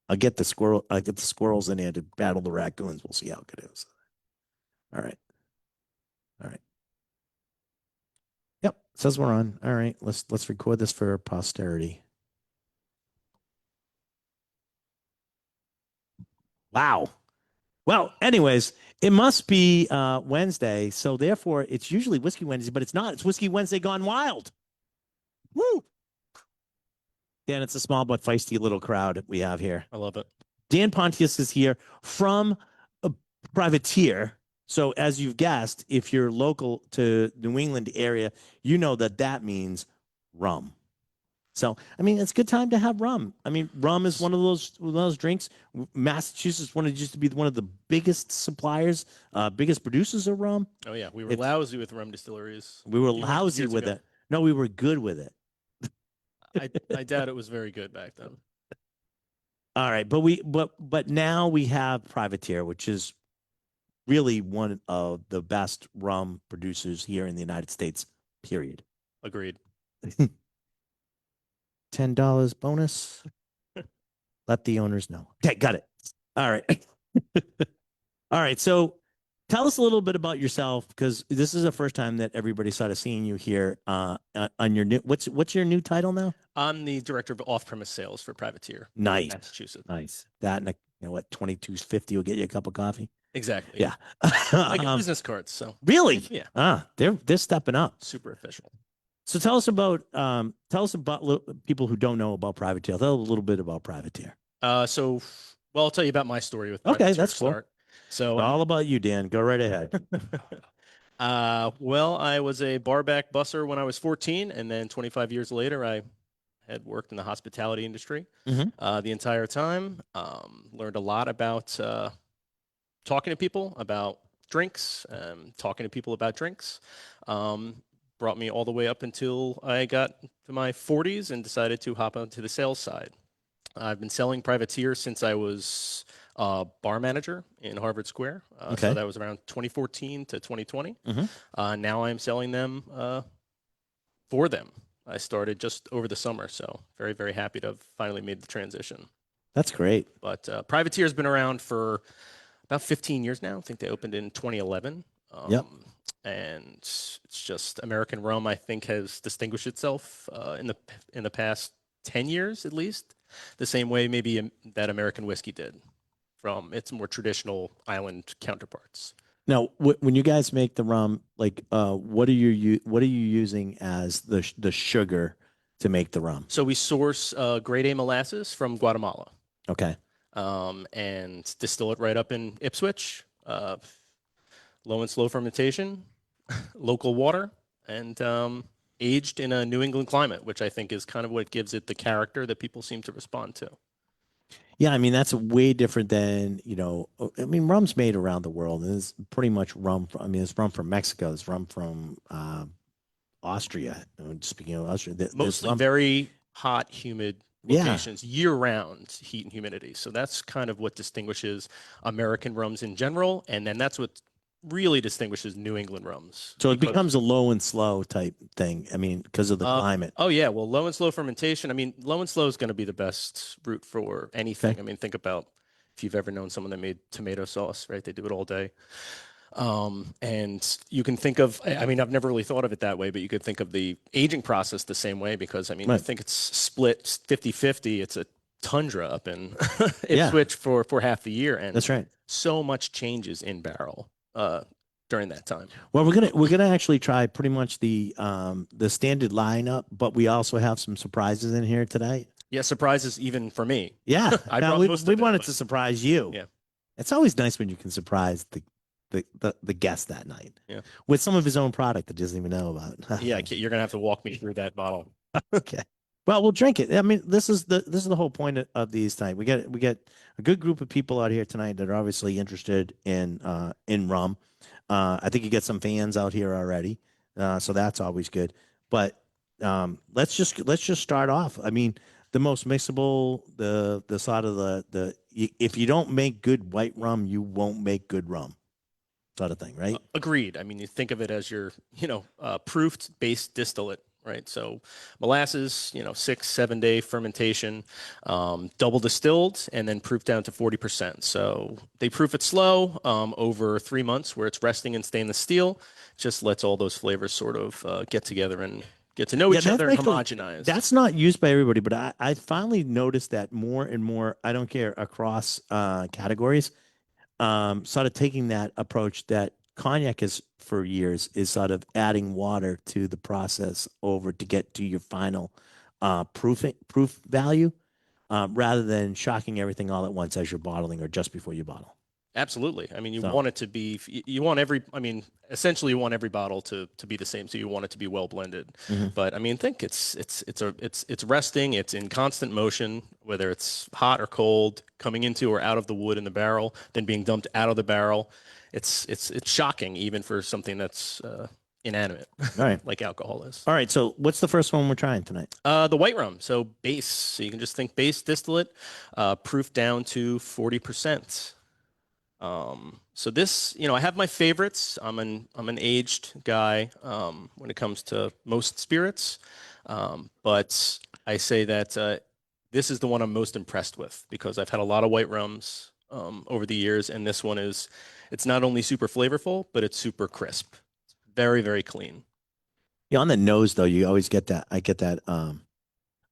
I'll get the squirrels in here to battle the raccoons. We'll see how good it is. All right. All right. Yep. Says we're on. All right. Let's record this for posterity. Wow. Well, anyways, it must be Wednesday, so therefore it's usually Whiskey Wednesday, but it's not. It's Whiskey Wednesday gone wild. Woo! Dan, it's a small but feisty little crowd we have here. I love it. Dan Pontius is here from a privateer. So, as you've guessed, if you're local to New England area, you know that means rum. So, I mean, it's a good time to have rum. I mean, rum is one of those drinks. Massachusetts used to be one of the biggest suppliers, biggest producers of rum. Oh yeah, we were lousy with rum distilleries. We were lousy with it. No, we were good with it. I doubt it was very good back then. All right, but now we have Privateer, which is really one of the best rum producers here in the United States. Period. Agreed. $10 bonus. Let the owners know. Okay, got it. All right. All right. So tell us a little bit about yourself, because this is the first time that everybody started seeing you here on your new what's your new title now? I'm the director of off-premise sales for Privateer. Nice. Massachusetts. Nice. That and what, $22.50 will get you a cup of coffee. Exactly. Yeah. I get business cards. So really? Yeah. They're stepping up. Super official. So tell us about people who don't know about Privateer. Tell a little bit about Privateer. Well, I'll tell you about my story with Privateer. Okay, that's cool. So all about you, Dan. Go right ahead. Well, I was a barback busser when I was 14, and then 25 years later, I had worked in the hospitality industry the entire time. Learned a lot about talking to people about drinks, talking to people about drinks. Brought me all the way up until I got to my 40s and decided to hop onto the sales side. I've been selling Privateer since I was bar manager in Harvard Square. So that was around 2014 to 2020. Now I'm selling them for them. I started just over the summer, so very, very happy to have finally made the transition. That's great. But Privateer has been around for about 15 years now. I think they opened in 2011. Yep. And it's just American rum, I think, has distinguished itself in the past 10 years at least, the same way maybe that American whiskey did from its more traditional island counterparts. Now, when you guys make the rum, like, what are you using as the sugar to make the rum? So we source grade A molasses from Guatemala. Okay. And distill it right up in Ipswich. Low and slow fermentation, local water, and aged in a New England climate, which I think is kind of what gives it the character that people seem to respond to. Yeah, I mean, that's way different than, I mean, rum's made around the world. And it's pretty much rum. It's rum from Mexico. It's rum from Austria. Speaking of Austria. Mostly very hot, humid locations, year-round heat and humidity. So that's kind of what distinguishes American rums in general. And then that's what really distinguishes New England rums. So it becomes a low and slow type thing. I mean, because of the climate. Oh yeah, well, low and slow fermentation. I mean, low and slow is going to be the best route for anything. Okay. I mean, think about if you've ever known someone that made tomato sauce, right? They do it all day. And you can think of, I mean, I've never really thought of it that way, but you could think of the aging process the same way, because I mean, I think it's split 50-50. It's a tundra up in Ipswich for half the year. And that's right. So much changes in barrel during that time. Well, we're gonna actually try pretty much the standard lineup, but we also have some surprises in here today. Yeah, surprises even for me. Yeah, we wanted to surprise you. Yeah, it's always nice when you can surprise the guest that night. Yeah, with some of his own product that he doesn't even know about. Yeah, you're gonna have to walk me through that bottle. Okay. Well, we'll drink it. I mean, this is the whole point of these tonight. We get a good group of people out here tonight that are obviously interested in rum. I think you get some fans out here already, so that's always good. But let's just start off. I mean, the most mixable, the sort of the if you don't make good white rum, you won't make good rum, sort of thing, right? Agreed. I mean, you think of it as your proofed base distillate. right? So molasses, 6, 7 day fermentation, double distilled, and then proof down to 40%. So they proof it slow over 3 months where it's resting in stainless steel. Just lets all those flavors sort of get together and get to know Yeah, each that's other and actually homogenize. that's not used by everybody, but I finally noticed that more and more, I don't care, across categories, sort of taking that approach that cognac is for years is sort of adding water to the process over to get to your final proof value, rather than shocking everything all at once as you're bottling or just before you bottle. Absolutely. I mean, you So, want it to be, you want every, I mean, essentially you want every bottle to be the same. So you want it to be well blended. mhm. But I mean, think it's resting, it's in constant motion, whether it's hot or cold, coming into or out of the wood in the barrel, then being dumped out of the barrel. It's shocking even for something that's inanimate, All right. like alcohol is. All right. So what's the first one we're trying tonight? The white rum, so base. So you can just think base distillate, proof down to 40%. So this, I have my favorites. I'm an aged guy when it comes to most spirits, but I say that this is the one I'm most impressed with because I've had a lot of white rums over the years, and this one it's not only super flavorful, but it's super crisp, very, very clean. Yeah, on the nose though, you always get that. I get that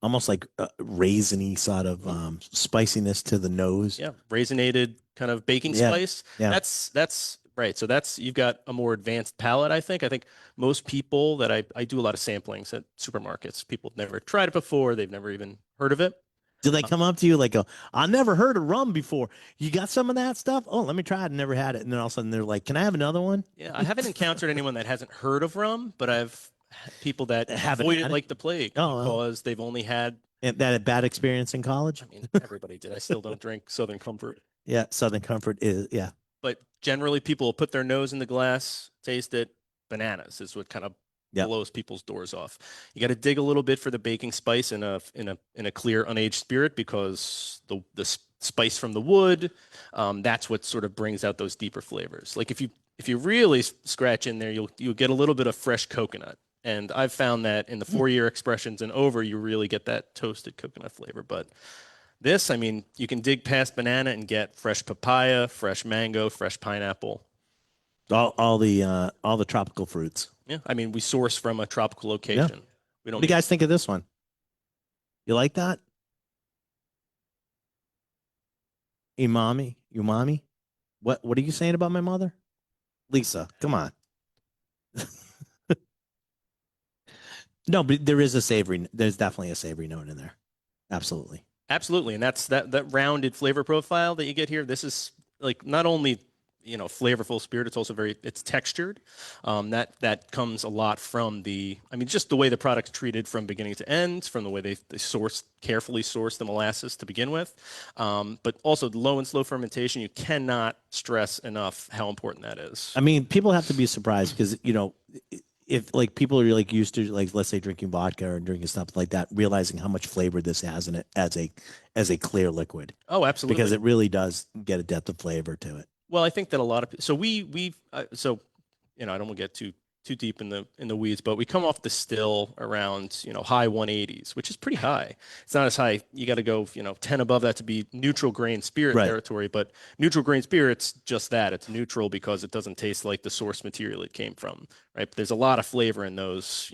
almost like raisiny sort of spiciness to the nose. Yeah, raisinated kind of baking Yeah. spice. Yeah. That's right. So that's you've got a more advanced palate, I think. I think most people that I do a lot of samplings at supermarkets. People have never tried it before. They've never even heard of it. Do they come up to you like, I never heard of rum before. You got some of that stuff? Oh, let me try it. Never had it. And then all of a sudden they're like, can I have another one? Yeah, I haven't encountered anyone that hasn't heard of rum, but I've had people that Haven't avoid it had it. like the plague Oh, well. because they've only had, And that a bad experience in college? I mean, everybody did. I still don't drink Southern Comfort. Yeah. Southern Comfort is, yeah. But generally, people will put their nose in the glass, taste it. Bananas is what kind of Yep. blows people's doors off. You got to dig a little bit for the baking spice in a clear unaged spirit because the spice from the wood, that's what sort of brings out those deeper flavors. Like if you really scratch in there, you'll get a little bit of fresh coconut. And I've found that in the 4 year expressions and over, you really get that toasted coconut flavor. But this, I mean, you can dig past banana and get fresh papaya, fresh mango, fresh pineapple. All the tropical fruits. Yeah, I mean, we source from a tropical Yeah. location. We What don't do you need. guys think of this one? You like that? Umami? What are you saying about my mother? Lisa, come on. No, but there's definitely a savory note in there. Absolutely. Absolutely, and that's that rounded flavor profile that you get here. This is like not only flavorful spirit, it's textured. That comes a lot from I mean, just the way the product's treated from beginning to end, from the way they carefully source the molasses to begin with, but also low and slow fermentation. You cannot stress enough how important that is. I mean, people have to be surprised because, if like people are like used to, like, let's say drinking vodka or drinking stuff like that, realizing how much flavor this has in it as a clear liquid, Oh, absolutely. because it really does get a depth of flavor to it. Well, I think that a lot of so so I don't want to get too deep in the weeds, but we come off the still around high 180s, which is pretty high. It's not as high. You got to go 10 above that to be neutral grain spirit Right. territory. But neutral grain spirit's just that. It's neutral because it doesn't taste like the source material it came from. Right. But there's a lot of flavor in those.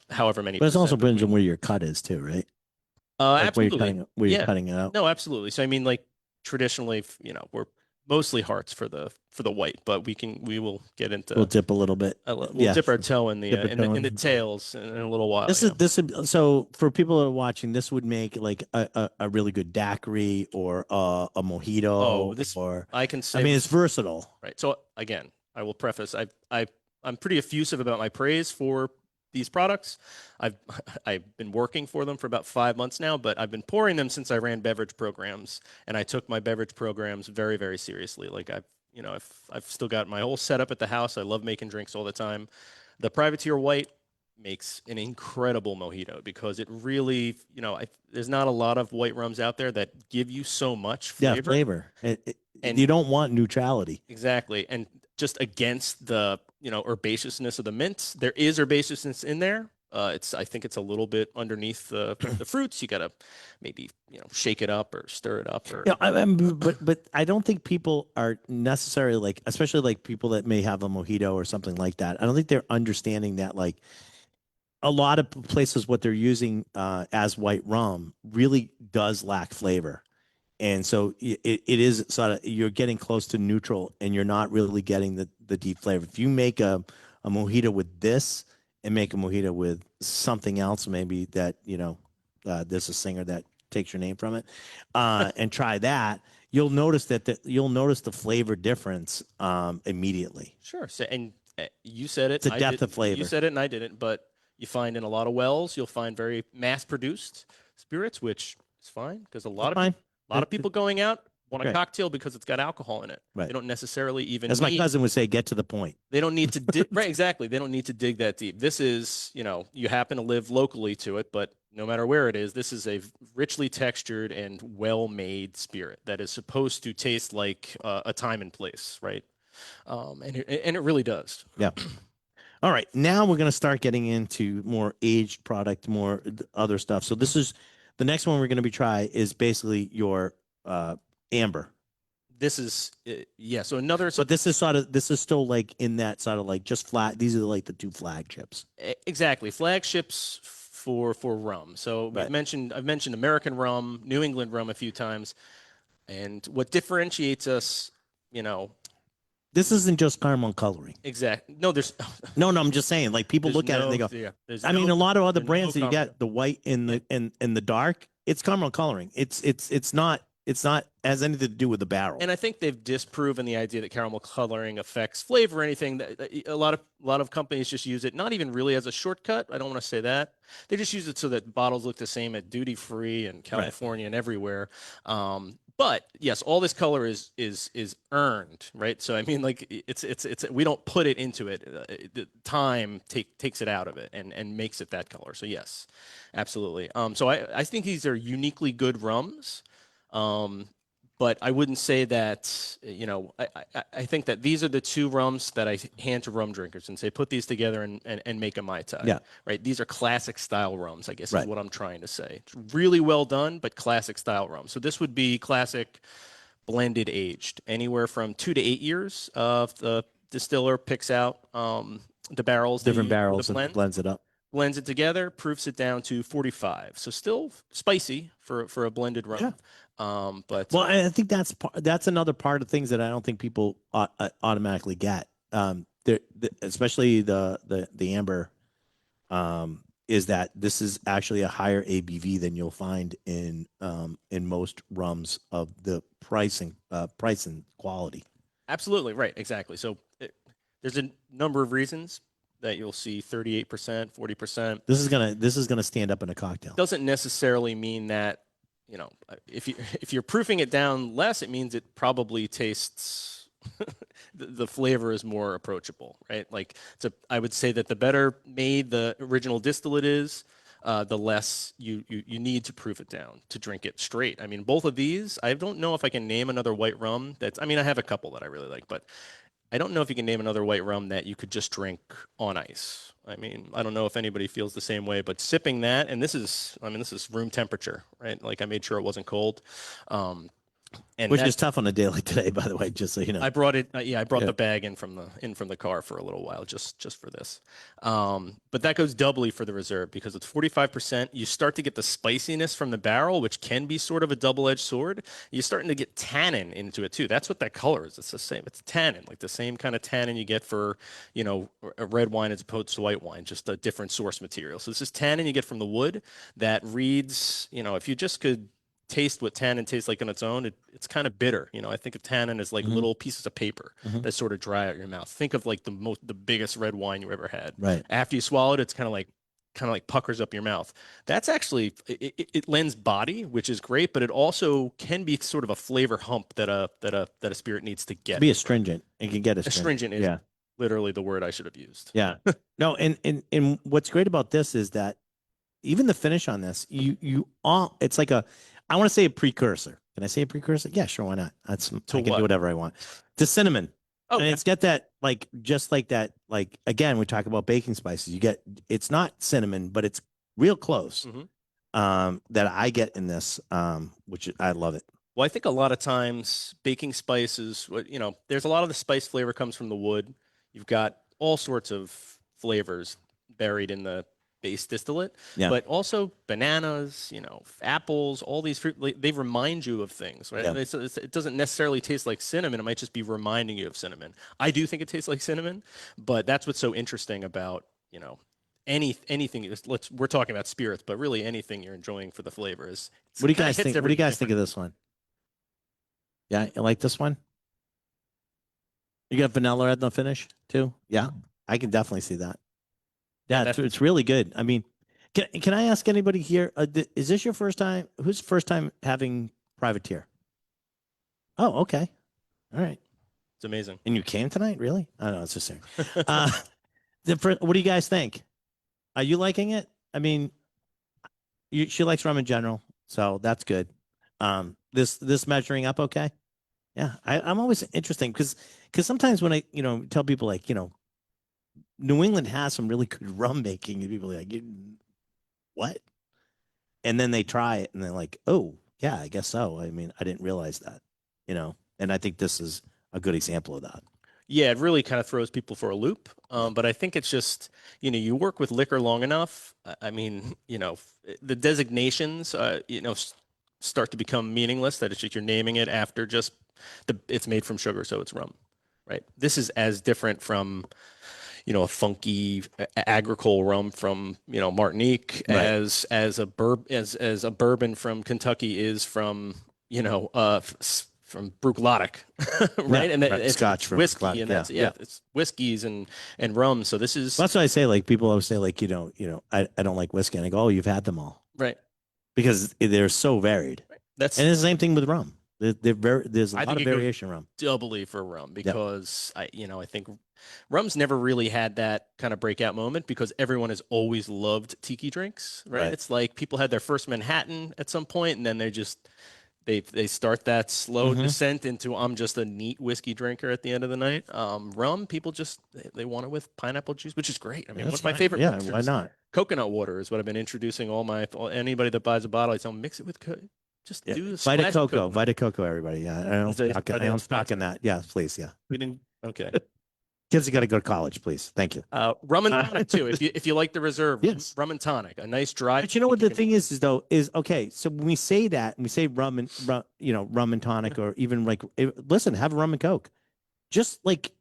However many. But it also percent depends on between. where your cut is too, right? Like Absolutely. where you're Yeah. cutting it out. No, absolutely. So I mean, like traditionally, we're mostly hearts for the white, but we will get into We'll dip a little bit. we'll Yeah. dip our toe in the Dip a toe in the in. tails in a little while. This is this would, so for people that are watching, this would make like a really good daiquiri or a Oh, mojito, or I can I say mean, it's versatile. right. So again, I will preface I'm pretty effusive about my praise for these products. I've I've been working for them for about 5 months now, but I've been pouring them since I ran beverage programs, and I took my beverage programs very, very seriously. Like I've still got my whole setup at the house. I love making drinks all the time. The Privateer White makes an incredible mojito because it really, there's not a lot of white rums out there that give you so much Yeah, flavor. flavor. And You don't want neutrality. exactly. And just against the, herbaceousness of the mint, there is herbaceousness in there, I think it's a little bit underneath the fruits. You gotta maybe shake it up or stir it up or Yeah, but I don't think people are necessarily like, especially like people that may have a mojito or something like that. I don't think they're understanding that like a lot of places what they're using as white rum really does lack flavor. And so it is sort of you're getting close to neutral and you're not really getting the deep flavor. If you make a mojito with this and make a mojito with something else, maybe that, there's a singer that takes your name from it, and try that, you'll notice you'll notice the flavor difference immediately. sure. So, and you said it, It's a I depth of didn't. You flavor. said it, and I didn't. But you find in a lot of wells, you'll find very mass-produced spirits, which is fine because a That's lot of fine. people, a lot of people going out want a Great. cocktail because it's got alcohol in it. They Right. don't necessarily even As my need. cousin would say, get to the point. They don't need to dig, right, exactly. They don't need to dig that deep. This is, you happen to live locally to it, but no matter where it is, this is a richly textured and well-made spirit that is supposed to taste like a time and place, right? And it really does. Yeah. All right. Now we're going to start getting into more aged product, more other stuff. So this is the next one we're going to be try is basically your amber. This is yeah. So another But this is still like in that sort of like just flat. These are like the two flagships. exactly flagships for rum. So Right. I've mentioned American rum, New England rum a few times, and what differentiates us, This isn't just caramel coloring. No, there's No, I'm just saying. Like people there's look at it and they no go. yeah. There's I mean, a lot of other there's brands that you caramel. get, the white in the dark, it's caramel coloring. It's not has anything to do with the barrel. And I think they've disproven the idea that caramel coloring affects flavor or anything. A lot of companies just use it, not even really as a shortcut. I don't want to say that. They just use it so that bottles look the same at duty free and California and everywhere. But yes, all this color is earned, right? So I mean, like it's we don't put it into it. The time takes it out of it and makes it that color. So yes, absolutely. So I think these are uniquely good rums. But I wouldn't say that, I think that these are the two rums that I hand to rum drinkers and say, put these together and make a Mai Tai. Yeah. Right. These are classic style rums, I guess Right. is what I'm trying to say. It's really well done, but classic style rum. So this would be classic blended aged, anywhere from 2 to 8 years of the distiller picks out the barrels, Different the barrels and blend, blends it up. blends it together, proofs it down to 45. So still spicy for a blended rum. Yeah. But Well, I think that's another part of things that I don't think people automatically get. Especially the amber, is that this is actually a higher ABV than you'll find in most rums of the price and quality. absolutely right, exactly. So there's a number of reasons that you'll see 38%, 40%. This is gonna stand up in a cocktail. Doesn't necessarily mean that, if you're proofing it down less, it means it probably tastes the flavor is more approachable, right? Like I would say that the better made the original distillate is, the less you need to proof it down to drink it straight. I mean, both of these, I don't know if I can name another white rum I mean, I have a couple that I really like, but I don't know if you can name another white rum that you could just drink on ice. I mean, I don't know if anybody feels the same way, but sipping that, and this is room temperature, right? Like I made sure it wasn't cold. And Which is tough on a day like today, by the way, just so you know. I brought it. I brought the bag in from the car for a little while, just for this. But that goes doubly for the reserve because it's 45%. You start to get the spiciness from the barrel, which can be sort of a double-edged sword. You're starting to get tannin into it too. That's what that color is. It's the same. It's tannin, like the same kind of tannin you get for a red wine as opposed to white wine, just a different source material. So this is tannin you get from the wood that reads. If you just could taste what tannin tastes like on its own, it's kind of bitter. I think of tannin as like little pieces of paper that sort of dry out your mouth. Think of like the biggest red wine you ever had. Right. After you swallow it, it's kind of like puckers up your mouth. That's actually it lends body, which is great, but it also can be sort of a flavor hump that a spirit needs to get. Be astringent. It can get Astringent is literally the word I should have used. Yeah. No, and what's great about this is that even the finish on this, it's like I want to say a precursor. Can I say a precursor? Yeah, sure. Why not? I can do whatever I want. To cinnamon. Oh And yeah. it's got that like just like that like again we talk about baking spices. You get it's not cinnamon, but it's real close. Hmm. That I get in this, which I love it. Well, I think a lot of times baking spices, there's a lot of the spice flavor comes from the wood. You've got all sorts of flavors buried in the base distillate, Yeah, but also bananas, apples, all these fruit, they remind you of things, right? yeah. It doesn't necessarily taste like cinnamon. It might just be reminding you of cinnamon. I do think it tastes like cinnamon, but that's what's so interesting about, anything. We're talking about spirits, but really anything you're enjoying for the flavor is What do you kind of guys hits think? What do you everything guys think different. of this one? Yeah, you like this one? You got vanilla at the finish too? Yeah, I can definitely see that. Yeah, Yeah, it's really good. I mean, can I ask anybody here? Is this your first time? Who's first time having privateer? Oh, okay, all right. it's amazing. And you came tonight, really? I don't know. It's just saying. Uh, what do you guys think? Are you liking it? I mean, she likes rum in general, so that's good. This measuring up okay? Yeah, I'm always interesting because sometimes when I tell people like New England has some really good rum making, and people are like what? And then they try it and they're like, oh yeah, I guess so. I mean, I didn't realize that, and I think this is a good example of that. Yeah, it really kind of throws people for a loop. Yeah, But I think it's just, you work with liquor long enough. I mean, the designations, start to become meaningless. That it's just you're naming it after just it's made from sugar, so it's rum, right? This is as different from, a funky agricole rum from, Martinique right. as a bourbon from Kentucky is from, from Bruichladdich, Yeah, right? And right. it's Scotch from whiskey, Scotch. and Yeah, that's yeah. it's whiskeys and rum. So this is Well, that's why I say like people always say like I don't like whiskey, and I go, oh, you've had them all right. because they're so varied, That's and it's the same thing with rum. There's a I lot think of it goes variation in rum. doubly for rum Yep. because I think rum's never really had that kind of breakout moment because everyone has always loved tiki drinks, right? Right. It's like people had their first Manhattan at some point and then they start that slow Mm-hmm. descent into I'm just a neat whiskey drinker at the end of the night. Rum, people just they want it with pineapple juice, which is great. I mean, one That's of my fine. favorite Yeah. Why mixers, not? coconut water, is what I've been introducing anybody that buys a bottle. I tell them mix it with just Yeah. do a Vita splash of Coco. coconut. Vita Coco. Everybody. Yeah. Are I they don't on stock in sponsor? that. Yeah. Please. Yeah. We didn't. Okay. Kids got to go to college. Please. Thank you. Rum and Uh, tonic too. If you like the reserve, yes. rum and tonic, a nice dry. But you know what You the can. thing is though is okay. So when we say that, and we say rum and tonic, or even like, listen, have rum and coke. Just like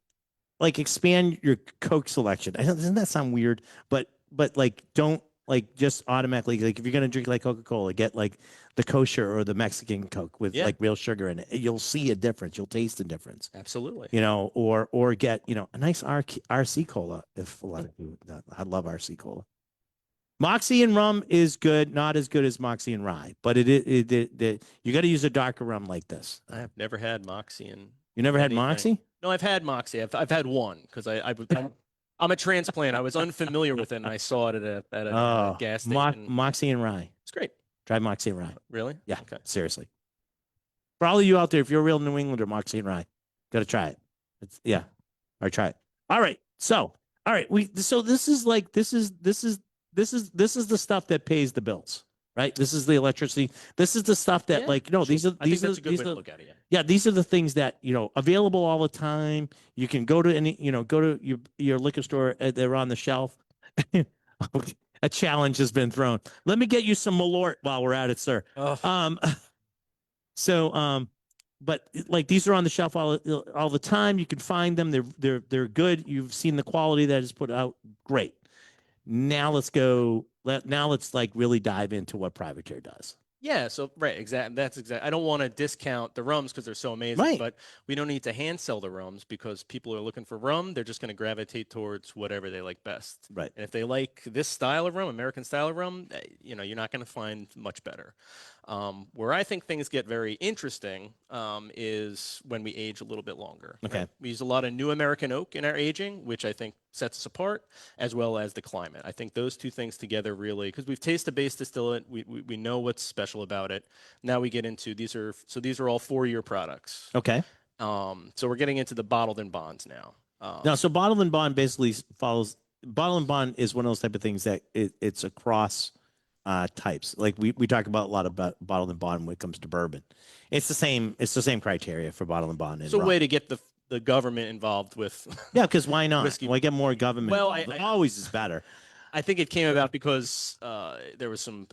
expand your coke selection. Doesn't that sound weird? But like don't like just automatically like if you're gonna drink like Coca Cola, get like the kosher or the Mexican Coke with Yeah, like real sugar in it. You'll see a difference. You'll taste the difference. absolutely. Or get a nice RC cola. If a lot of you, I love RC cola. Moxie and rum is good, not as good as Moxie and rye, but you got to use a darker rum like this. I have never had Moxie in You never had anything. Moxie? No, I've had Moxie. I've had one because I'm a transplant. I was unfamiliar with it, and I saw it at a Oh, gas station. Moxie and rye. It's great. Try Moxie and rye. Really? Yeah, Okay. seriously. For all of you out there, if you're a real New Englander, Moxie and rye, got to try it. Yeah, or try it. All right. So, all right. So this is like this is the stuff that pays the bills, right? This is the electricity. This is the stuff that Yeah. like no, Sure. these are I think these are that's a good these way are to look at it. Yeah. yeah, these are the things that available all the time. You can go to any go to your liquor store. They're on the shelf. A challenge has been thrown. Let me get you some Malort while we're at it, sir. Oh, Um, so but like these are on the shelf all the time. You can find them. They're good. You've seen the quality that is put out. Great. Now let's go. Now let's like really dive into what Privateer does. yeah, so right, exactly. That's exactly. I don't want to discount the rums because they're so amazing, Right. but we don't need to hand sell the rums because people are looking for rum. They're just going to gravitate towards whatever they like best. Right. And if they like this style of rum, American style of rum, you're not going to find much better. Where I think things get very interesting is when we age a little bit longer. Okay. Right? We use a lot of new American oak in our aging, which I think sets us apart, as well as the climate. I think those two things together really, because we've tasted base distillate, we know what's special about it. Now we get into these are all 4-year products. Okay. So we're getting into the bottled in bonds now. Now, so bottle and bond basically follows. Bottle and bond is one of those type of things that it's across types. Like we talk about a lot about bottle and bond when it comes to bourbon. It's the same. It's the same criteria for bottle and bond It's and a rum. way to get the government involved with Yeah, because why not? whiskey. Why get more government? Well, Always is better. I think it came about because there was some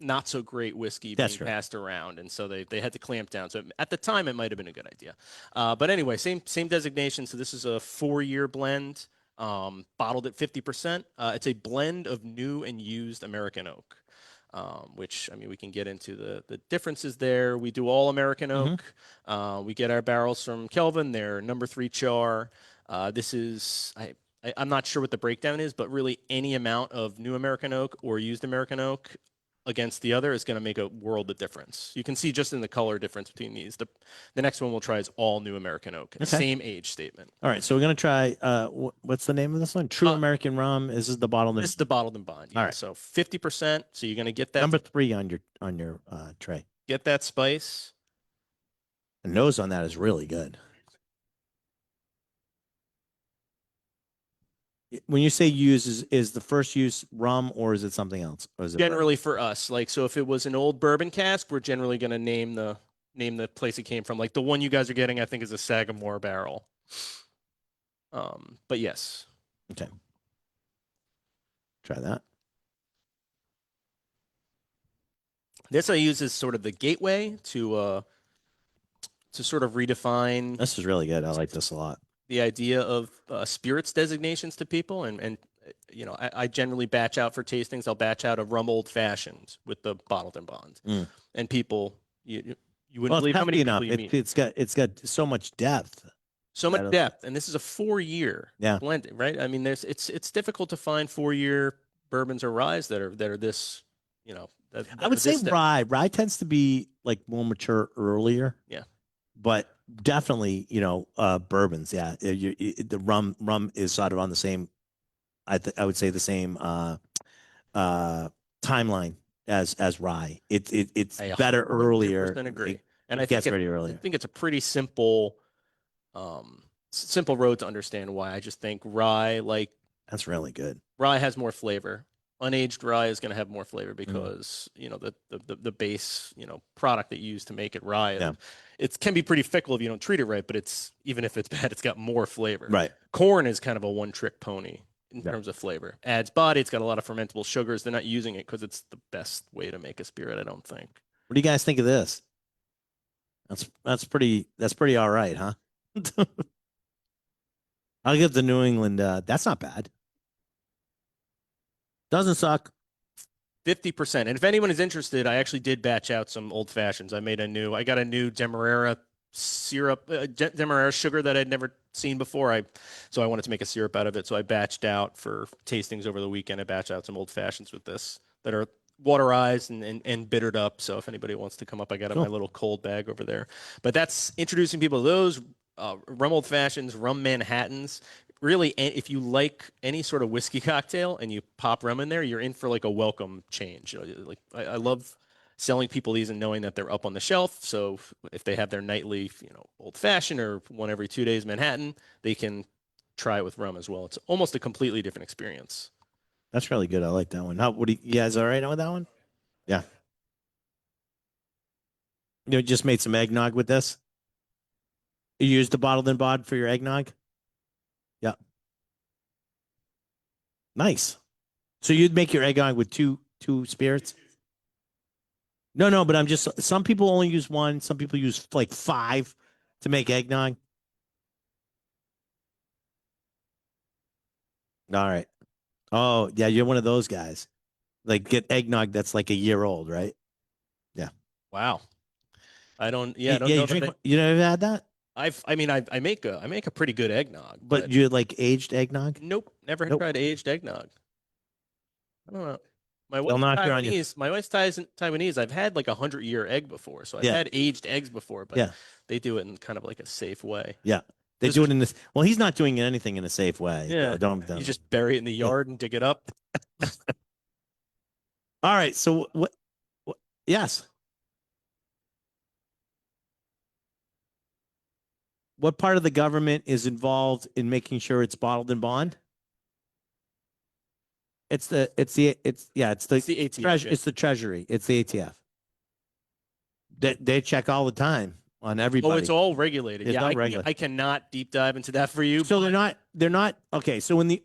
not so great whiskey That's being true. passed around, and so they had to clamp down. So at the time, it might have been a good idea. But anyway, same designation. So this is a 4-year blend, bottled at 50%. It's a blend of new and used American oak. Which I mean, we can get into the differences there. We do all American oak. We get our barrels from Kelvin. They're number 3 char. This is I'm not sure what the breakdown is, but really any amount of new American oak or used American oak against the other is going to make a world of difference. You can see just in the color difference between these. The next one we'll try is all new American oak. Okay. Same age statement. All right, so we're gonna try. What's the name of this one? True American Rum. This is the bottle. This is the bottled in bond. Yeah. All right. So 50%. So you're going to get that Number 3 on your tray. Get that spice. The nose on that is really good. When you say use, is the first use rum or is it something else? Or is it generally for us, like, so if it was an old bourbon cask, we're generally going to name the place it came from. Like the one you guys are getting, I think, is a Sagamore barrel. But yes. Okay. Try that. This I use as sort of the gateway to sort of redefine. This is really good. I like this a lot. The idea of spirits designations to people, and you know, I generally batch out for tastings. I'll batch out a rum old fashioned with the bottled in bond, and people you wouldn't believe how many people you meet. It's got so much depth. So much depth, and this is a 4-year Yeah. blend, right? I mean, it's difficult to find 4-year bourbons or ryes that are this, you know. I would say rye. Rye tends to be like more mature earlier. Yeah. But definitely, you know, bourbons. Yeah, the rum is sort of on the same. I would say the same timeline as rye. It's better earlier. Agree. And I think I think it's a pretty simple road to understand why. I just think rye, like, that's really good. Rye has more flavor. Unaged rye is going to have more flavor because you know the base, you know, product that you use to make it rye. Yeah. It can be pretty fickle if you don't treat it right, but it's, even if it's bad, it's got more flavor. Right. Corn is kind of a one-trick pony in terms of flavor. Adds body. It's got a lot of fermentable sugars. They're not using it because it's the best way to make a spirit, I don't think. What do you guys think of this? That's pretty all right, huh? I'll give the New England. That's not bad. Doesn't suck. 50%. And if anyone is interested, I actually did batch out some old fashions. I got a new Demerara syrup, Demerara sugar that I'd never seen before. So I wanted to make a syrup out of it. So I batched out for tastings over the weekend. I batched out some old fashions with this that are waterized and bittered up. So if anybody wants to come up, I got my little cold bag over there. But that's introducing people to those rum old fashions, rum Manhattans. Really, if you like any sort of whiskey cocktail and you pop rum in there, you're in for like a welcome change. You know, like I love selling people these and knowing that they're up on the shelf. So if they have their nightly, you know, old fashioned or one every 2 days Manhattan, they can try it with rum as well. It's almost a completely different experience. That's really good. I like that one. What do you guys all right with that one? Yeah. You just made some eggnog with this. You used the bottled in bond for your eggnog. Yeah. Nice. So you'd make your eggnog with two spirits? No, but I'm just, some people only use one. Some people use like 5 to make eggnog. All right. Oh, yeah, you're one of those guys. Like, get eggnog that's like a year old, right? Yeah. Wow. I don't know. You never had that? I make a pretty good eggnog. But you like aged eggnog? Nope. Never tried aged eggnog. I don't know. My wife's Taiwanese. I've had like 100-year egg before, so I've had aged eggs before, but they do it in kind of like a safe way. Yeah, they do it in this. Well, he's not doing anything in a safe way. Yeah, don't. You just bury it in the yard and dig it up. All right. So what? Yes. what part of the government is involved in making sure it's bottled in bond? It's the ATF. it's the Treasury. It's the ATF. They check all the time on Oh, it's everybody. all regulated. It's Yeah, all regulated. I cannot deep dive into that for you. So they're not okay. So in the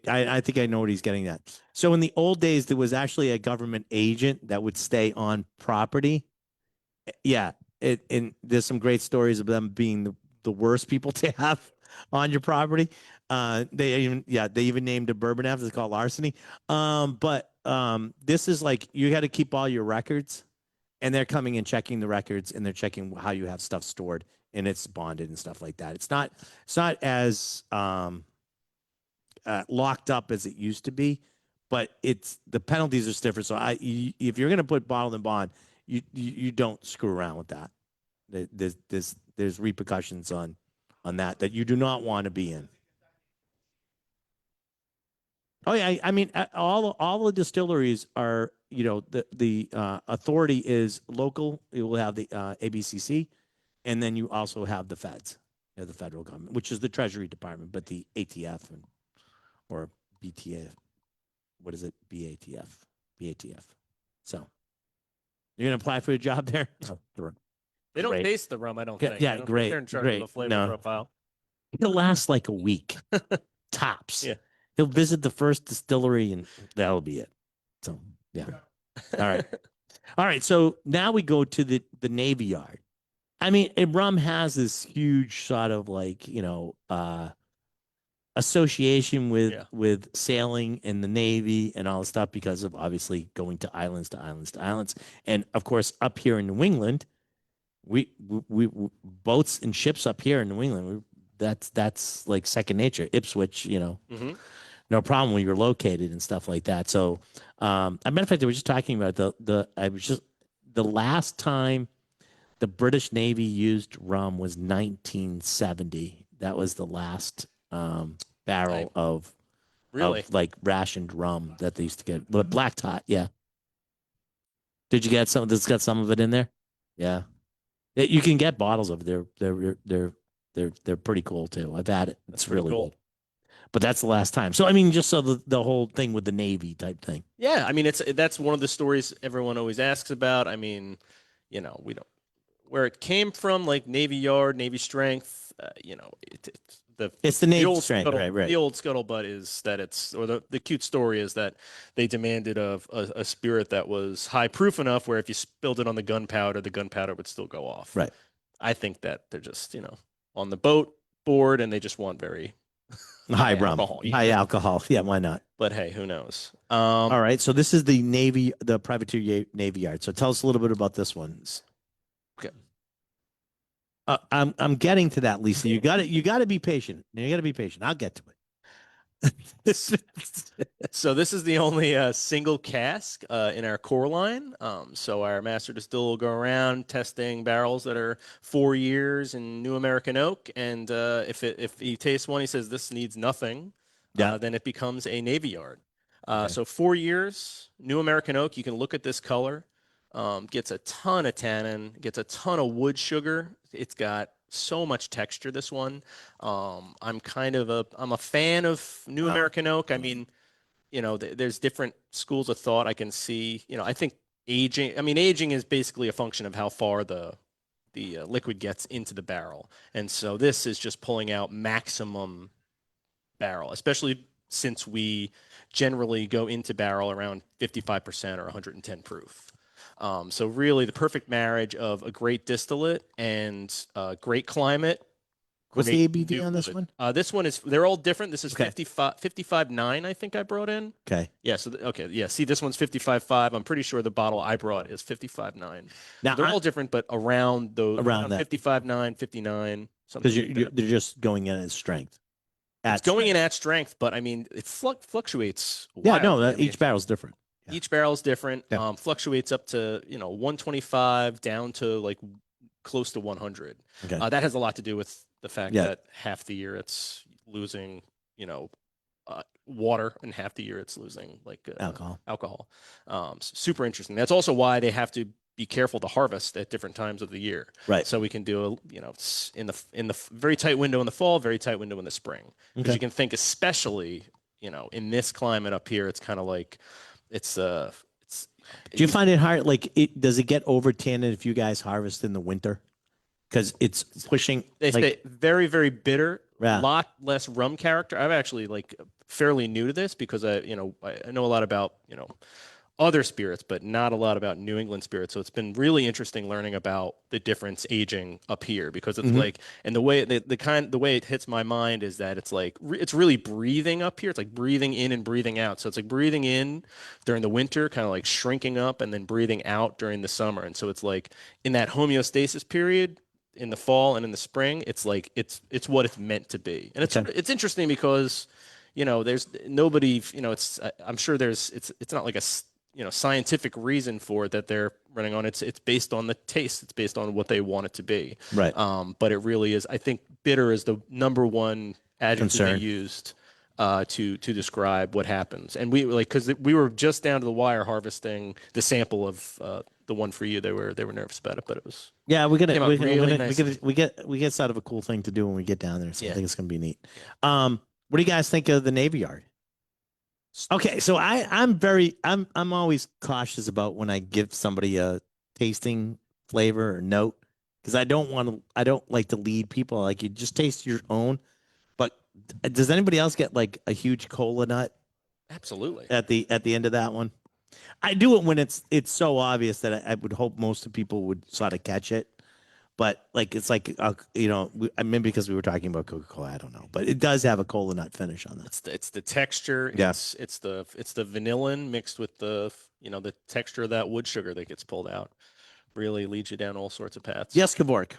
I think I know what he's getting at. So in the old days, there was actually a government agent that would stay on property. Yeah, and there's some great stories of them being the worst people to have on your property. They even named a bourbon after it's called larceny. But this is like you got to keep all your records, and they're coming and checking the records, and they're checking how you have stuff stored, and it's bonded and stuff like that. It's not as locked up as it used to be, but it's the penalties are stiffer. So if you're going to put bottled in bond, you don't screw around with that. There's repercussions on that you do not want to be in. Oh yeah, I mean all the distilleries are the authority is local. You will have the ABCC, and then you also have the feds, the federal government, which is the Treasury Department, but the ATF or BTF, what is it? BATF. So you're gonna apply for a job there? Oh, They don't great. taste the rum, I don't think. Yeah, great. They're in charge Great. of the flavor No. profile. It'll last like a week, tops. Yeah. He'll visit the first distillery, and that'll be it. So yeah. All right. All right. So now we go to the Navy Yard. I mean, rum has this huge sort of like association with sailing and the Navy and all the stuff because of obviously going to islands to islands to islands, and of course up here in New England, we boats and ships up here in New England. That's like second nature. Ipswich, Mm-hmm. no problem where you're located and stuff like that. So, as a matter of fact, I was just talking about the last time the British Navy used rum was 1970. That was the last barrel of like rationed rum that they used to get. But black tot, yeah. Did you get some? This got some of it in there. Yeah, you can get bottles of it. They're pretty cool too. I've had it. It's really cool. Good. But that's the last time. So I mean, just so the whole thing with the Navy type thing. Yeah, I mean that's one of the stories everyone always asks about. I mean, we don't where it came from, like Navy Yard, Navy Strength. It's the Navy Strength, right? The old scuttlebutt is that the cute story is that they demanded a spirit that was high proof enough where if you spilled it on the gunpowder would still go off. Right. I think that they're just on the boat board and they just want very high rum, high alcohol. Yeah, why not? But hey, who knows? All right. So this is the Navy, the Privateer Navy Yard. So tell us a little bit about this one. Okay. I'm getting to that, Lisa. You got to be patient. You got to be patient. I'll get to it. So this is the only single cask in our core line. So our master distiller will go around testing barrels that are 4 years in New American oak, and if he tastes one, he says this needs nothing. Then it becomes a Navy Yard. Okay. So 4 years, New American oak. You can look at this color. Gets a ton of tannin, gets a ton of wood sugar. It's got so much texture, this one. I'm a fan of New American oak. I mean, there's different schools of thought I can see. I think aging is basically a function of how far the liquid gets into the barrel. And so this is just pulling out maximum barrel, especially since we generally go into barrel around 55% or 110 proof. So really the perfect marriage of a great distillate and great climate. What's the ABV on this one? This one they're all different. This is 55.9, I think I brought in. Okay. Yeah. So, yeah. See, this one's 55.5. I'm pretty sure the bottle I brought is 55.9. Now, they're all different, but around that 55.9, 59. Because they're just going in at strength. It's going in at strength, but I mean, it fluctuates. Yeah, no, each barrel's different. Yeah. Each barrel's different. Yeah. Fluctuates up to 125 down to like close to 100. Okay. That has a lot to do with the fact that half the year it's losing water, and half the year it's losing like alcohol. Super interesting. That's also why they have to be careful to harvest at different times of the year. Right. So we can do in the very tight window in the fall, very tight window in the spring. Because Okay. you can think, especially in this climate up here, it's kind of like it's Do you find it hard? Like, does it get over tannin if you guys harvest in the winter? Because it's pushing they like, stay very, very bitter, yeah. lot less rum character. I'm actually like fairly new to this because I know a lot about, other spirits, but not a lot about New England spirits. So it's been really interesting learning about the difference aging up here because it's Mhm. like, and the way it hits my mind is that it's like it's really breathing up here. It's like breathing in and breathing out. So it's like breathing in during the winter, kind of like shrinking up, and then breathing out during the summer. And so it's like in that homeostasis period in the fall and in the spring, it's like it's what it's meant to be. And Okay. it's interesting because there's nobody, it's I'm sure it's not like a scientific reason for it that they're running on. It's based on the taste. It's based on what they want it to be. Right. But it really is. I think bitter is the number one adjective they Concern. used to describe what happens. And we like because we were just down to the wire harvesting the sample of the one for you. They were nervous about it, but it was Yeah, we're gonna came out we're gonna, we're really gonna we nicely. get we get sort of a cool thing to do when we get down there. So I Yeah. think it's gonna be neat. Yeah. What do you guys think of the Navy Yard? Okay, so I'm always cautious about when I give somebody a tasting flavor or note because I don't like to lead people. Like you just taste your own. But does anybody else get like a huge cola nut Absolutely. at the end of that one? I do it when it's so obvious that I would hope most of people would sort of catch it. But like it's like maybe because we were talking about Coca-Cola, I don't know, but it does have a cola nut finish on that. It's the texture. Yeah. It's the vanillin mixed with the texture of that wood sugar that gets pulled out. Really leads you down all sorts of paths. Yes, Kavork.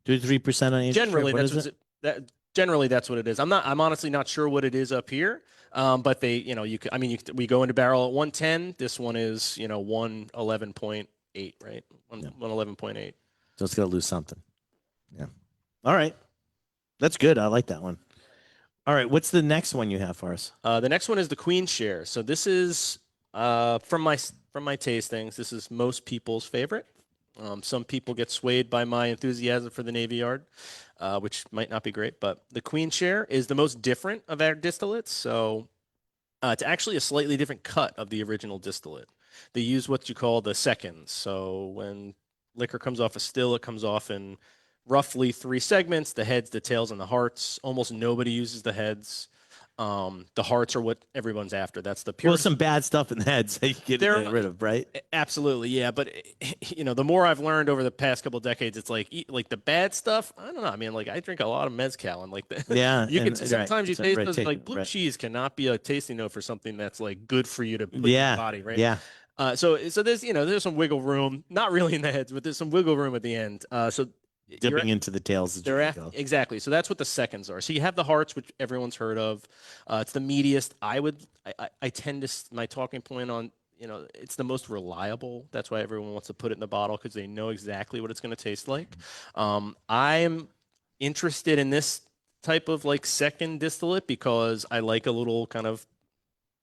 2 to 3% on each trip. Generally, What that's is what's it? it, that generally that's what it is. I'm honestly not sure what it is up here. But we go into barrel at 110. This one is 111.8, right? Yeah. 111.8. So it's gonna lose something. Yeah. All right. That's good. I like that one. All right. What's the next one you have for us? The next one is the Queen Share. So this is from my tastings. This is most people's favorite. Some people get swayed by my enthusiasm for the Navy Yard, which might not be great. But the Queen Share is the most different of our distillates. So it's actually a slightly different cut of the original distillate. They use what you call the seconds. So when liquor comes off a still, it comes off in roughly three segments: the heads, the tails, and the hearts. Almost nobody uses the heads. The hearts are what everyone's after. That's the Well, pure. some bad stuff in the heads that you get They're rid of, right? absolutely, yeah. But the more I've learned over the past couple of decades, it's like the bad stuff. I don't know. I mean, like I drink a lot of mezcal, and like Yeah, you can and right, sometimes you taste right, those like blue right. cheese cannot be a tasting note for something that's like good for you to put in your Yeah, body, right? yeah. So there's some wiggle room, not really in the heads, but there's some wiggle room at the end. So you're Dipping into the tails is they're where you at, go. exactly. So that's what the seconds are. So you have the hearts, which everyone's heard of. It's the meatiest. I tend to my talking point on it's the most reliable. That's why everyone wants to put it in the bottle because they know exactly what it's going to taste like. I'm interested in this type of like second distillate because I like a little kind of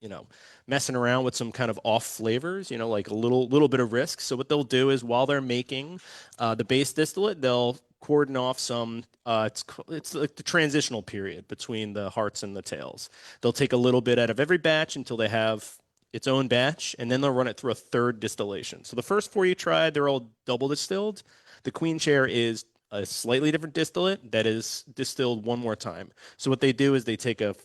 you know, messing around with some kind of off flavors, like a little bit of risk. So what they'll do is while they're making the base distillate, they'll cordon off some. It's like the transitional period between the hearts and the tails. They'll take a little bit out of every batch until they have its own batch, and then they'll run it through a third distillation. So the first four you tried, they're all double distilled. The Queen Share is a slightly different distillate that is distilled one more time. So what they do is they take a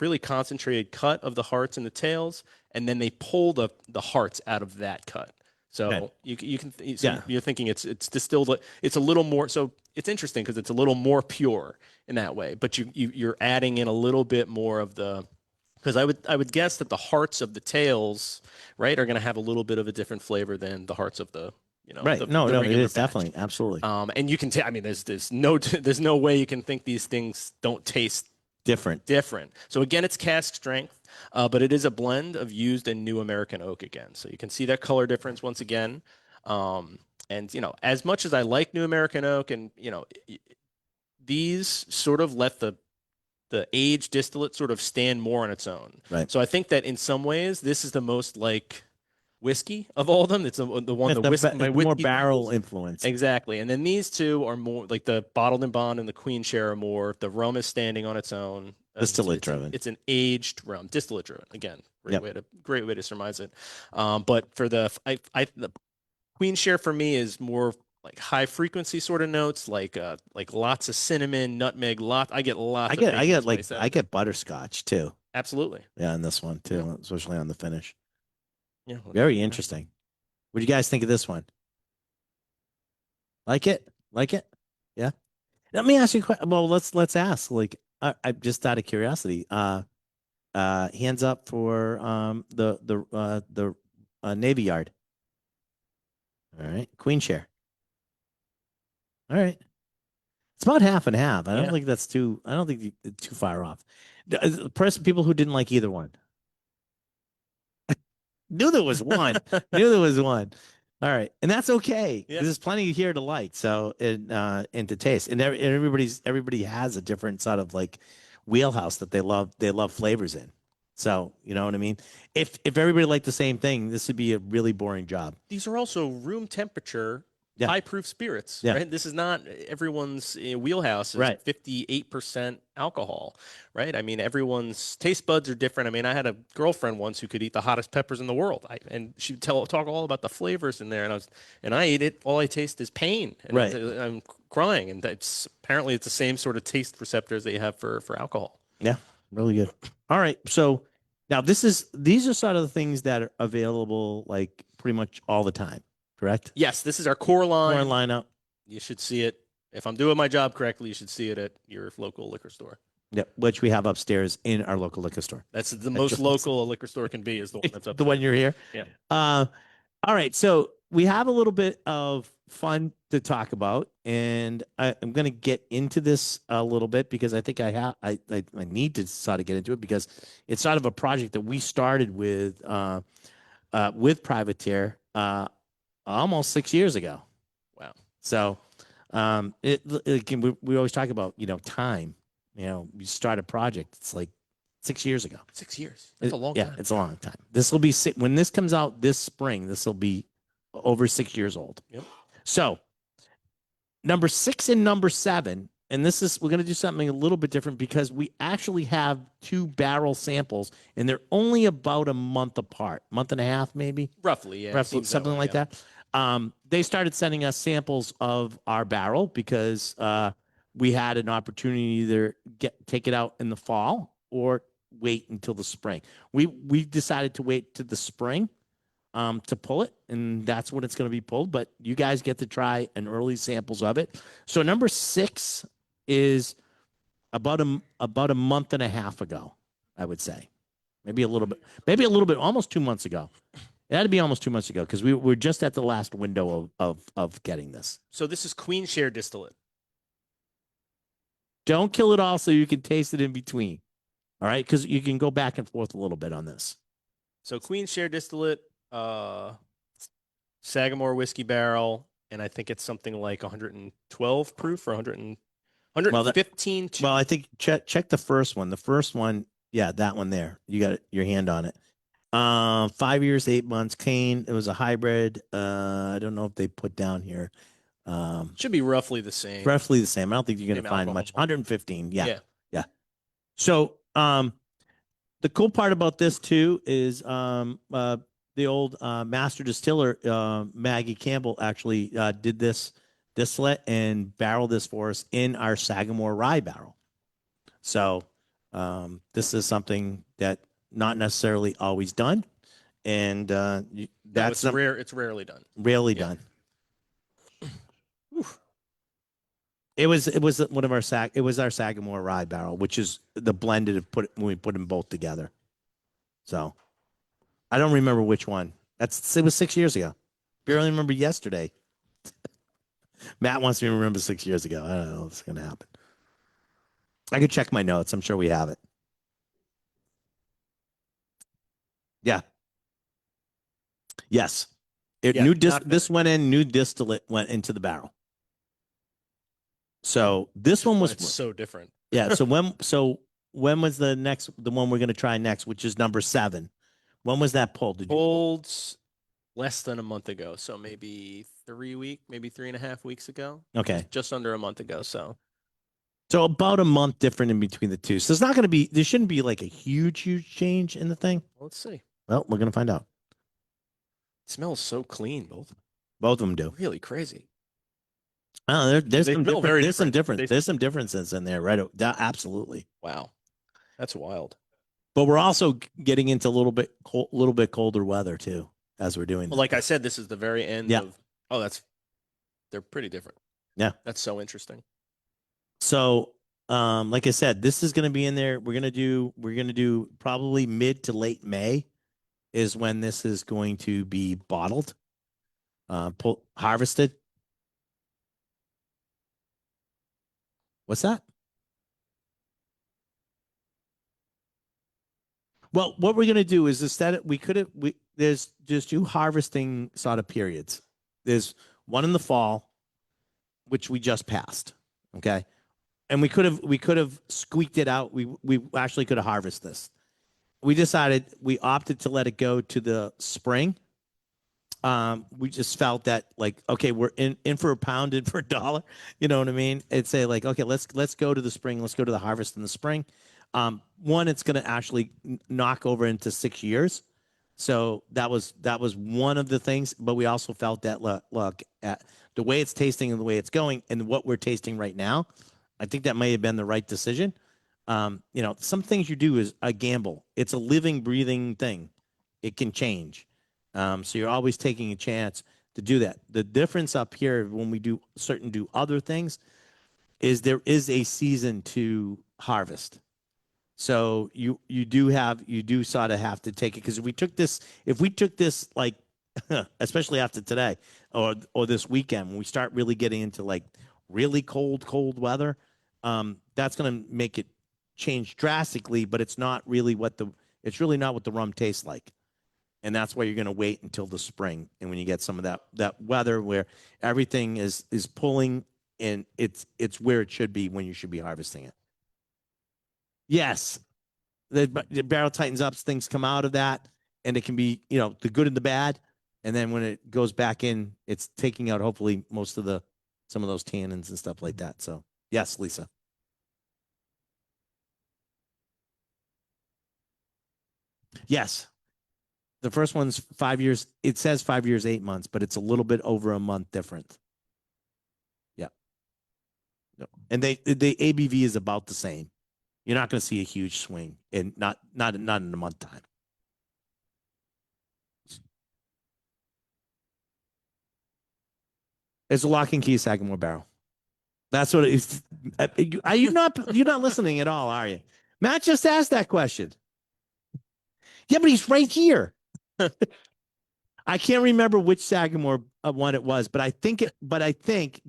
really concentrated cut of the hearts and the tails, and then they pull the hearts out of that cut. So Okay. you can Yeah. you're thinking it's distilled. It's a little more. So it's interesting because it's a little more pure in that way. But you're adding in a little bit more of the because I would guess that the hearts of the tails, right, are going to have a little bit of a different flavor than the hearts of the Right. No, the no, it regular is batch. definitely, absolutely And you can I mean, there's no way you can think these things don't taste different. different. So again, it's cask strength, but it is a blend of used and new American oak again. So you can see that color difference once again. And as much as I like new American oak, and these sort of let the the aged distillate sort of stand more on its own. Right. So I think that in some ways, this is the most like whiskey of all of them. It's the one It's the the, whisk it's my the more whiskey barrel feels influence. exactly. And then these two are more like the bottled and bond and the Queen Share are more. The rum is standing on its own. Distillate driven. It's an aged rum, distillate driven. Again, Yep. great way to surmise it. But for the Queen Share for me is more like high frequency sort of notes, like lots of cinnamon, nutmeg, I get lots of bacon spice out I of it. get butterscotch too. Absolutely. Yeah, in this one too, Yeah. especially on the finish. Yeah. Very interesting. What do you guys think of this one? Like it? Like it? Yeah. Let me ask you a question. Well, let's ask. Like, I just out of curiosity. Hands up for the Navy Yard. All right, Queen Share. All right, it's about half and half. I don't Yeah. think that's too. I don't think too far off. People who didn't like either one. Knew there was one. Knew there was one. All right, and that's okay. Yeah. There's plenty here to like. So and to taste, and everybody has a different sort of like wheelhouse that they love. They love flavors in. So you know what I mean. If everybody liked the same thing, this would be a really boring job. These are also room temperature, Yeah. high proof spirits, Yeah. right? This is not everyone's wheelhouse is Right. 58% alcohol, right? I mean, everyone's taste buds are different. I mean, I had a girlfriend once who could eat the hottest peppers in the world, and she'd talk all about the flavors in there, and I ate it. All I taste is pain, and Right. I'm crying, and that's apparently it's the same sort of taste receptors that you have for alcohol. Yeah, really good. All right, so now these are sort of the things that are available like pretty much all the time, correct? Yes, this is our core line. Core lineup. You should see it. If I'm doing my job correctly, you should see it at your local liquor store. Yep, which we have upstairs in our local liquor store. That's the most local a liquor store can be is the one that's up the one you're here. Yeah. All right, so we have a little bit of fun to talk about, and I'm going to get into this a little bit because I think I need to sort of get into it because it's sort of a project that we started with Privateer almost 6 years ago. Wow. So we always talk about time. You start a project. It's like 6 years ago. 6 years. That's a long time. Yeah, it's a long time. This will be when this comes out this spring. This will be over 6 years old. Yep. So number 6 and number 7, and we're going to do something a little bit different because we actually have 2 barrel samples, and they're only about a month apart, month and a half maybe, roughly, yeah, roughly something like that. They started sending us samples of our barrel because we had an opportunity to either take it out in the fall or wait until the spring. We decided to wait to the spring to pull it, and that's when it's going to be pulled. But you guys get to try an early samples of it. So number 6 is about a month and a half ago, I would say, maybe a little bit, almost 2 months ago. It had to be almost 2 months ago because we're just at the last window of getting this. So this is Queen Share distillate. Don't kill it all so you can taste it in between. All right, because you can go back and forth a little bit on this. So Queen Share distillate, Sagamore whiskey barrel, and I think it's something like 112 proof or 115. Well, I think check the first one. The first one, yeah, that one there. You got your hand on it. 5 years, 8 months. Cane. It was a hybrid. I don't know if they put down here. Should be roughly the same. Roughly the same. I don't think you're going to find much. 115. Yeah. So, the cool part about this too is the old master distiller Maggie Campbell actually did this distillate and barreled this for us in our Sagamore rye barrel. So this is something that not necessarily always done, and that's rare. It's rarely done. Rarely done. It was one of our it was our Sagamore rye barrel, which is the blended of when we put them both together. So I don't remember which one. It was 6 years ago. Barely remember yesterday. Matt wants me to remember 6 years ago. I don't know if it's gonna happen. I could check my notes. I'm sure we have it. Yeah. Yes. This went in, new distillate went into the barrel. So this one was so different. Yeah. So when was the one we're gonna try next, which is number 7? When was that pulled? Did you Pulled less than a month ago, so maybe 3.5 weeks ago. Okay. Just under a month ago. So about a month different in between the two. So it's not gonna be there shouldn't be like a huge change in the thing. Let's see. Well, we're gonna find out. It smells so clean, both. Both of them do. Really crazy. Oh, there's They some smell different very there's some different. different there's some differences in there, right? Absolutely. Wow, that's wild. But we're also getting into little bit colder weather too as we're doing Well, this. like I said, this is the very end Yeah. of. They're pretty different. Yeah. That's so interesting. So, like I said, this is going to be in there. We're gonna do probably mid to late May is when this is going to be bottled, harvested. What's that? Well, what we're gonna do is instead we could have we there's 2 harvesting sort of periods. There's one in the fall, which we just passed. Okay. And we could have squeaked it out. We actually could have harvested this. We opted to let it go to the spring. We just felt that like, okay, we're in for a pound, in for a dollar. You know what I mean? It's say like, okay, let's go to the spring. Let's go to the harvest in the spring. One, it's going to actually knock over into 6 years. So that was one of the things. But we also felt that look at the way it's tasting and the way it's going and what we're tasting right now. I think that may have been the right decision. Some things you do is a gamble. It's a living, breathing thing. It can change. So you're always taking a chance to do that. The difference up here when we do other things is there is a season to harvest. So you do sort of have to take it because if we took this like especially after today or this weekend when we start really getting into like really cold weather, that's going to make it change drastically. But it's really not what the rum tastes like, and that's why you're going to wait until the spring and when you get some of that weather where everything is pulling and it's where it should be when you should be harvesting it. Yes, the barrel tightens up, things come out of that, and it can be the good and the bad. And then when it goes back in, it's taking out hopefully most of some of those tannins and stuff like that. So yes, Lisa. Yes, the first one's 5 years. It says 5 years, 8 months, but it's a little bit over a month different. Yeah, no. And the ABV is about the same. You're not going to see a huge swing, and not in a month time. It's a lock and key Sagamore barrel. That's what it is. Are you not? You're not listening at all, are you? Matt just asked that question. Yeah, but he's right here. I can't remember which Sagamore one it was, but I think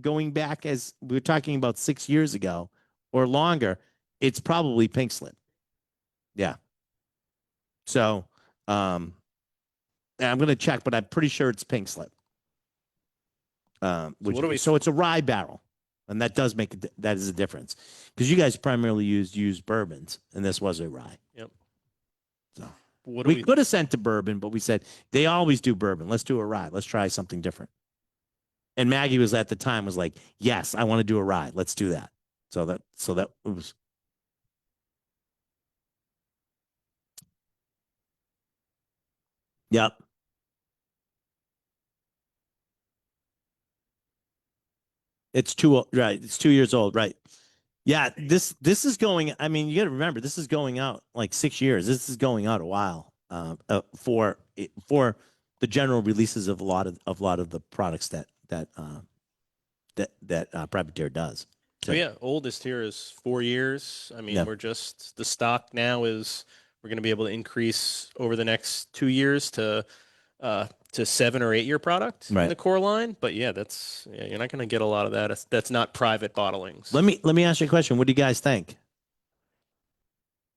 going back as we were talking about 6 years ago or longer, it's probably Pink Slip. Yeah. So, I'm gonna check, but I'm pretty sure it's Pink Slip. So it's a rye barrel, and that does make that is a difference because you guys primarily use bourbons, and this was a rye. Yep. So we could have sent to bourbon, but we said they always do bourbon. Let's do a rye. Let's try something different. And Maggie was at the time was like, yes, I want to do a rye. Let's do that. So that was. Yep. It's right. It's 2 years old, right? Yeah, this is going. I mean, you got to remember, this is going out like 6 years. This is going out a while for the general releases of a lot of the products that Privateer does. So yeah, oldest here is 4 years. I mean, Yeah. the stock now is we're going to be able to increase over the next 2 years to 7 or 8 year product in Right. the core line. But yeah, you're not going to get a lot of that. That's not private bottlings. Let me ask you a question. What do you guys think?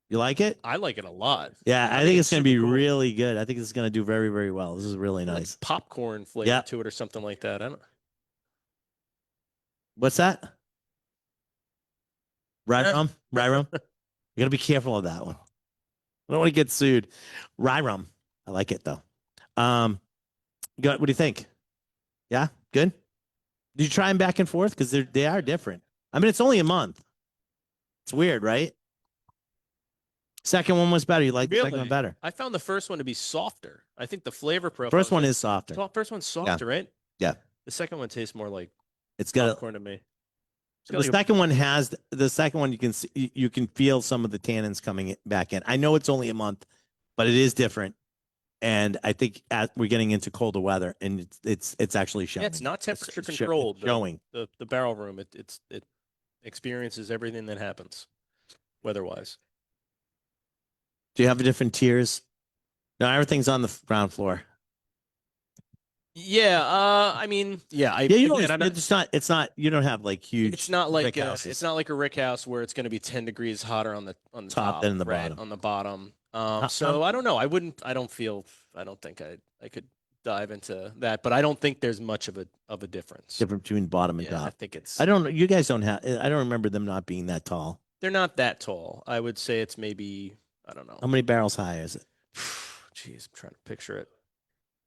You like it? I like it a lot. Yeah, I think it's going to be super cool. really good. I think it's going to do very, very well. This is really Like nice. popcorn flavor Yeah. to it or something like that. I don't. What's that? Rye rum? Rye rum? You gotta be careful of that one. I don't want to get sued. Rye rum. I like it though. What do you think? Yeah, good. Did you try them back and forth? Because they are different. I mean, it's only a month. It's weird, right? Second one was better. You like the second one better. I found the first one to be softer. I think the flavor profile. First one is softer. First one's softer, right? Yeah. The second one tastes more like it's got popcorn to me. The second one has the second one. You can feel some of the tannins coming back in. I know it's only a month, but it is different. And I think we're getting into colder weather, and it's actually showing. Yeah, it's not temperature controlled. Showing the barrel room. It experiences everything that happens, weather-wise. Do you have different tiers? No, everything's on the ground floor. Yeah, I mean, yeah, it's not. You don't have like huge. It's not like it's not like a rick house where it's going to be 10 degrees hotter on the top than the right, bottom. On the bottom. So I don't know. I don't think I could dive into that, but I don't think there's much of a difference. Difference between bottom and top. I think it's. I don't. You guys don't have. I don't remember them not being that tall. They're not that tall. I would say it's maybe. I don't know. How many barrels high is it? Jeez, I'm trying to picture it.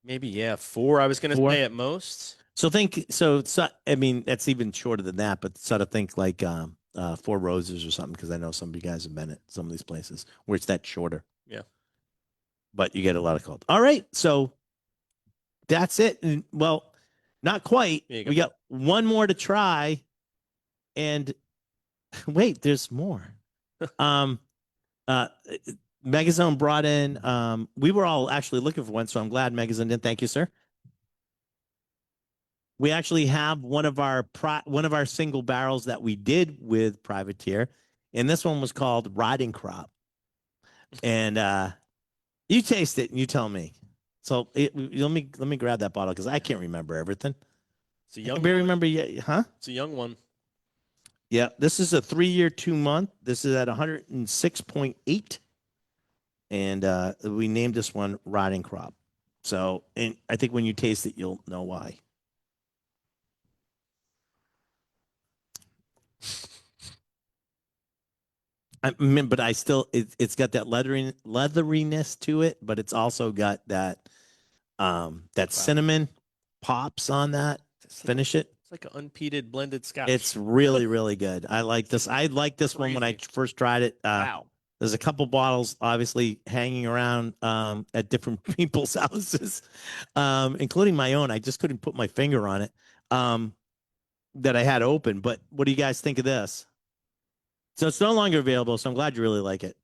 Maybe 4. I was going to say at most. So I mean that's even shorter than that, but sort of think like 4 Roses or something, because I know some of you guys have been at some of these places where it's that shorter. Yeah. But you get a lot of cold. All right, so that's it. And, well, not quite. We got one more to try, and wait, there's more. Megazone brought in. We were all actually looking for one, so I'm glad Megazone did. Thank you, sir. We actually have one of our single barrels that we did with Privateer, and this one was called Riding Crop. And you taste it and you tell me. So let me grab that bottle because I can't remember everything. It's a young. Anybody remember? Huh? It's a young one. Yeah, this is a 3-year, 2-month. This is at 106.8. And we named this one Riding Crop. So, and I think when you taste it, you'll know why. I mean, but I still, it's got that leatheriness to it, but it's also got that cinnamon pops on that. Finish it. It's like an unpeated blended scotch. It's really, really good. I like this. I liked this one when I first tried it. Wow. There's a couple bottles obviously hanging around at different people's houses, including my own. I just couldn't put my finger on it that I had open. But what do you guys think of this? So it's no longer available. So I'm glad you really like it.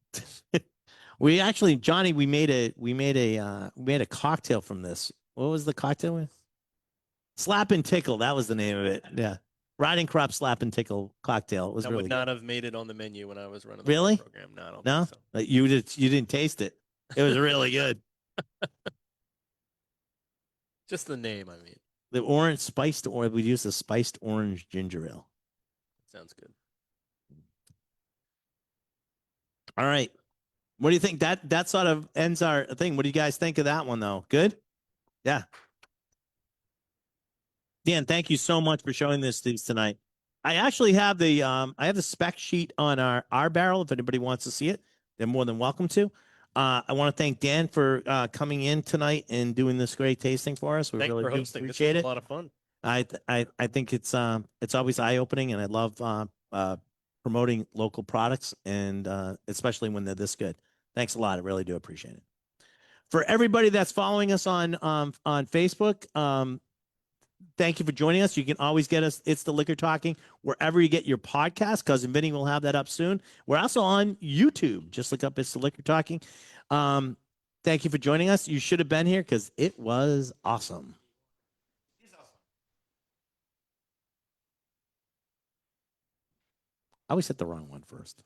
We actually, Johnny, we made a cocktail from this. What was the cocktail with? Slap and Tickle. That was the name of it. Yeah. Riding Crop Slap and Tickle cocktail. It was really would not have made it on the menu when I was running the really program. No, I don't no. think so. You didn't taste it. It was really good. Just the name, I mean. The orange spiced orange. We used a spiced orange ginger ale. Sounds good. All right. What do you think? That sort of ends our thing. What do you guys think of that one, though? Good? Yeah. Dan, thank you so much for showing this tonight. I actually have the spec sheet on our barrel. If anybody wants to see it, they're more than welcome to. I want to thank Dan for coming in tonight and doing this great tasting for us. We really do appreciate it. A lot of fun. I think it's always eye-opening, and I love promoting local products, and especially when they're this good. Thanks a lot. I really do appreciate it. For everybody that's following us on Facebook, thank you for joining us. You can always get us, It's the Liquor Talking, wherever you get your podcast. Cousin Vinny will have that up soon. We're also on YouTube. Just look up It's the Liquor Talking. Thank you for joining us. You should have been here because it was awesome. I always hit the wrong one first.